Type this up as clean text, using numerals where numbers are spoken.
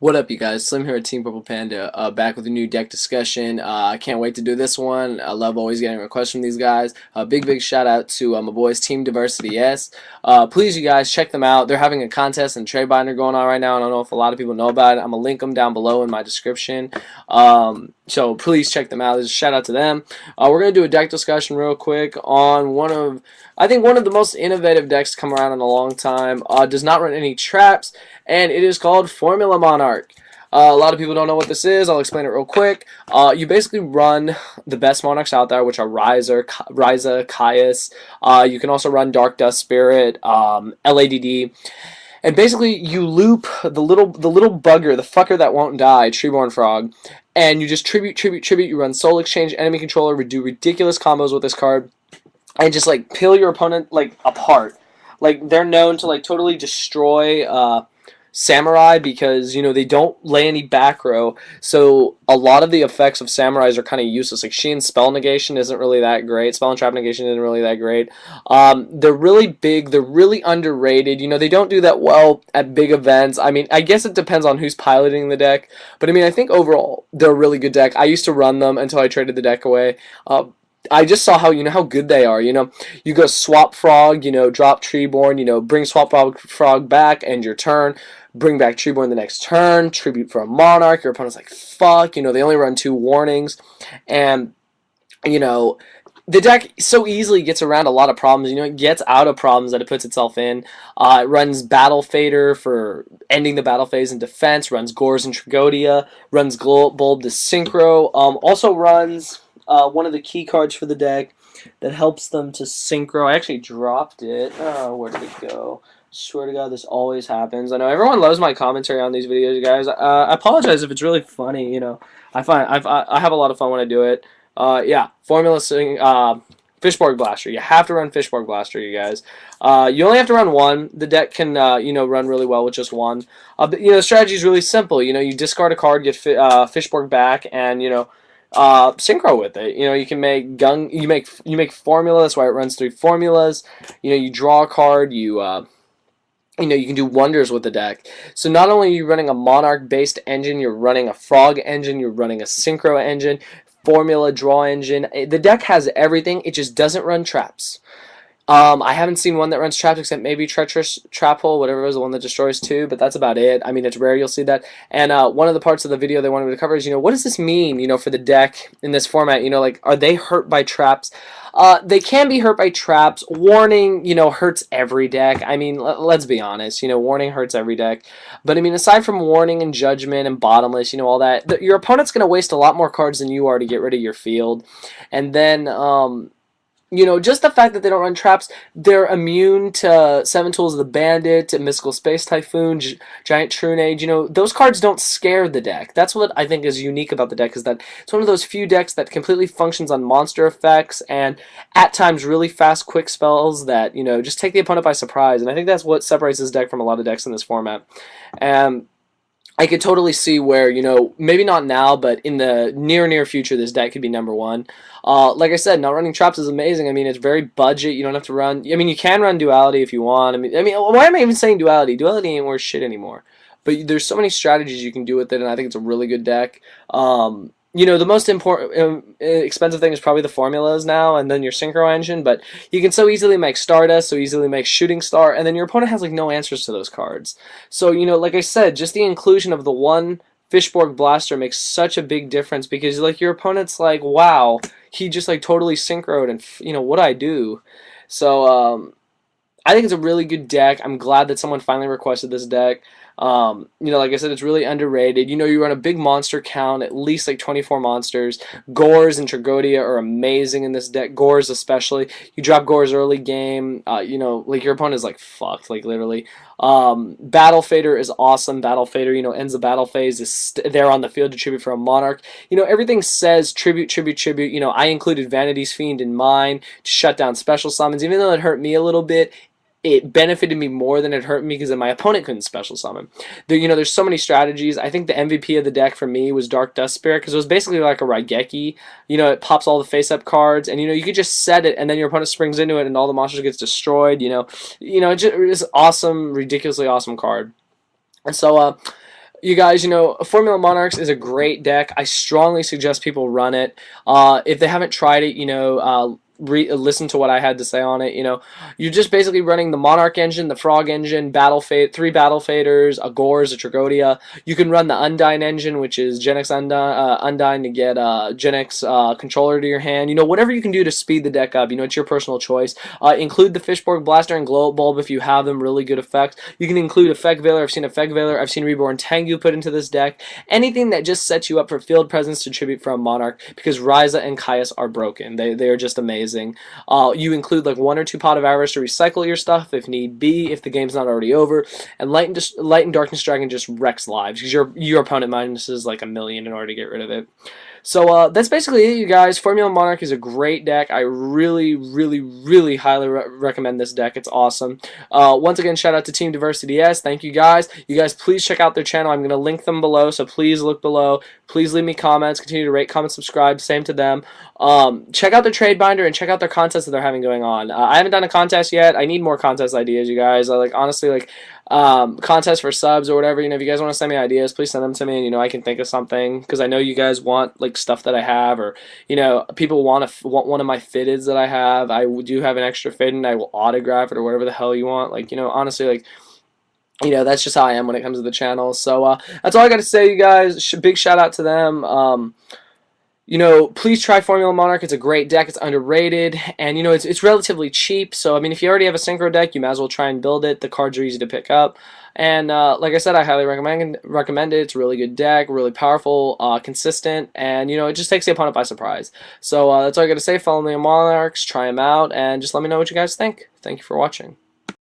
What up, you guys? Slim here at Team Purple Panda, back with a new deck discussion. I can't wait to do this one. I love always getting requests from these guys. Big shout out to my boys, Team Diversity S. Please, you guys, check them out. They're having a contest and trade binder going on right now. I don't know if a lot of people know about it. I'm going to link them down below in my description. So please check them out. There's a shout out to them. We're going to do a deck discussion real quick on I think one of the most innovative decks to come around in a long time. Does not run any traps, and it is called Formula Monarch. A lot of people don't know what this is. I'll explain it real quick. You basically run the best Monarchs out there, which are Ryza, Caius. You can also run Dark Dust Spirit, LADD. And basically, you loop the little bugger, the fucker that won't die, Treeborn Frog, and you just tribute. You run Soul Exchange, Enemy Controller, do ridiculous combos with this card, and just like peel your opponent like apart. Like they're known to like totally destroy Samurai because, you know, they don't lay any back row, so a lot of the effects of Samurais are kind of useless. Like Sheen's Spell Negation isn't really that great. Spell and Trap Negation isn't really that great. They're really big. They're really underrated. You know, they don't do that well at big events. I mean, I guess it depends on who's piloting the deck, but I mean, I think overall they're a really good deck. I used to run them until I traded the deck away. I just saw how, you know, how good they are. You know, you go Swap Frog, you know, drop Treeborn, you know, bring Swap Frog back, end your turn, bring back Treeborn the next turn, tribute for a Monarch. Your opponent's like, fuck, you know, they only run 2 warnings, and, you know, the deck so easily gets around a lot of problems. You know, it gets out of problems that it puts itself in. It runs Battle Fader for ending the battle phase in defense, runs Gores and Tragodia, runs Bulb to Synchro, also runs one of the key cards for the deck that helps them to synchro. I actually dropped it. Oh, where did it go? Swear to God, this always happens. I know everyone loves my commentary on these videos, you guys. I apologize if it's really funny. You know, I have a lot of fun when I do it. Yeah, Formula Fishborg Blaster. You have to run Fishborg Blaster, you guys. You only have to run one. The deck can you know, run really well with just one. But you know, the strategy is really simple. You know, you discard a card, get Fishborg back, and you know, synchro with it. You know, you can make you make formula. That's why it runs 3 formulas. You know, you draw a card. You know, you can do wonders with the deck. So not only are you running a Monarch-based engine, you're running a Frog engine, you're running a Synchro engine, formula draw engine. The deck has everything. It just doesn't run traps. I haven't seen one that runs traps except maybe Treacherous Trap Hole, whatever it is, the one that destroys 2, but that's about it. I mean, it's rare you'll see that. And one of the parts of the video they wanted me to cover is, you know, what does this mean, you know, for the deck in this format? You know, like, are they hurt by traps? They can be hurt by traps. Warning, you know, hurts every deck. I mean, let's be honest. You know, Warning hurts every deck. But, I mean, aside from Warning and Judgment and Bottomless, you know, all that, your opponent's going to waste a lot more cards than you are to get rid of your field. And then, you know, just the fact that they don't run traps, they're immune to 7 Tools of the Bandit, Mystical Space Typhoon, Giant Trunade. You know, those cards don't scare the deck. That's what I think is unique about the deck, is that it's one of those few decks that completely functions on monster effects and at times really fast, quick spells that, you know, just take the opponent by surprise. And I think that's what separates this deck from a lot of decks in this format. And I could totally see where, you know, maybe not now, but in the near future, this deck could be #1. Like I said, not running traps is amazing. I mean, it's very budget. You don't have to run. I mean, you can run Duality if you want. I mean, why am I even saying Duality? Duality ain't worth shit anymore. But there's so many strategies you can do with it, and I think it's a really good deck. You know, the most important, expensive thing is probably the formulas now, and then your Synchro engine, but you can so easily make Stardust, so easily make Shooting Star, and then your opponent has, like, no answers to those cards. So, you know, like I said, just the inclusion of the one Fishborg Blaster makes such a big difference, because, like, your opponent's like, wow, he just, like, totally synchroed, and, you know, what'd I do? So, I think it's a really good deck. I'm glad that someone finally requested this deck. You know, like I said, it's really underrated. You know, you run a big monster count, at least like 24 monsters. Gores and Tragodia are amazing in this deck. Gores especially. You drop Gores early game, you know, like your opponent is like fucked, like literally. Battle Fader is awesome. Battle Fader, you know, ends the battle phase, is there on the field to tribute for a Monarch. You know, everything says tribute. You know, I included Vanity's Fiend in mine to shut down special summons, even though it hurt me a little bit. It benefited me more than it hurt me because then my opponent couldn't special summon. You know, there's so many strategies. I think the MVP of the deck for me was Dark Dust Spirit, because it was basically like a Raigeki. You know, it pops all the face-up cards, and you know, you could just set it, and then your opponent springs into it, and all the monsters gets destroyed. You know, it's awesome, ridiculously awesome card. And so, You guys, Formula Monarchs is a great deck. I strongly suggest people run it. If they haven't tried it, listen to what I had to say on it. You're just basically running the Monarch engine, the Frog engine, three Battle Faders, a Gores, a Tragodia. You can run the Undyne engine, which is Gen X Undyne to get Gen X controller to your hand. Whatever you can do to speed the deck up. It's your personal choice. Include the Fishborg Blaster and Glow Up Bulb if you have them. Really good effects. You can include Effect Veiler. I've seen Effect Veiler. I've seen Reborn Tengu put into this deck. Anything that just sets you up for field presence to tribute from Monarch, because Ryza and Caius are broken. They are just amazing. You include like 1 or 2 Pot of Avarice to recycle your stuff if need be, if the game's not already over. And Light and Darkness Dragon just wrecks lives because your opponent minuses like 1,000,000 in order to get rid of it. So that's basically it, you guys. Formula Monarch is a great deck. I really, really, really highly recommend this deck. It's awesome. Once again, shout out to Team Diversity S. Thank you guys. You guys, please check out their channel. I'm going to link them below, so please look below. Please leave me comments. Continue to rate, comment, subscribe. Same to them. Check out their trade binder and check out their contests that they're having going on. I haven't done a contest yet. I need more contest ideas, you guys. Honestly, contest for subs or whatever. If you guys want to send me ideas, please send them to me, and I can think of something, because I know you guys want like stuff that I have, or people want one of my fitteds that I have. I do have an extra fit, and I will autograph it or whatever the hell you want. Honestly, that's just how I am when it comes to the channel. So that's all I got to say, you guys. Big shout out to them. Please try Formula Monarch. It's a great deck. It's underrated, and it's relatively cheap. So if you already have a synchro deck, you might as well try and build it. The cards are easy to pick up, and like I said, I highly recommend it. It's a really good deck, really powerful, consistent, and it just takes the opponent by surprise. So that's all I got to say. Follow me on Monarchs, try them out, and just let me know what you guys think. Thank you for watching.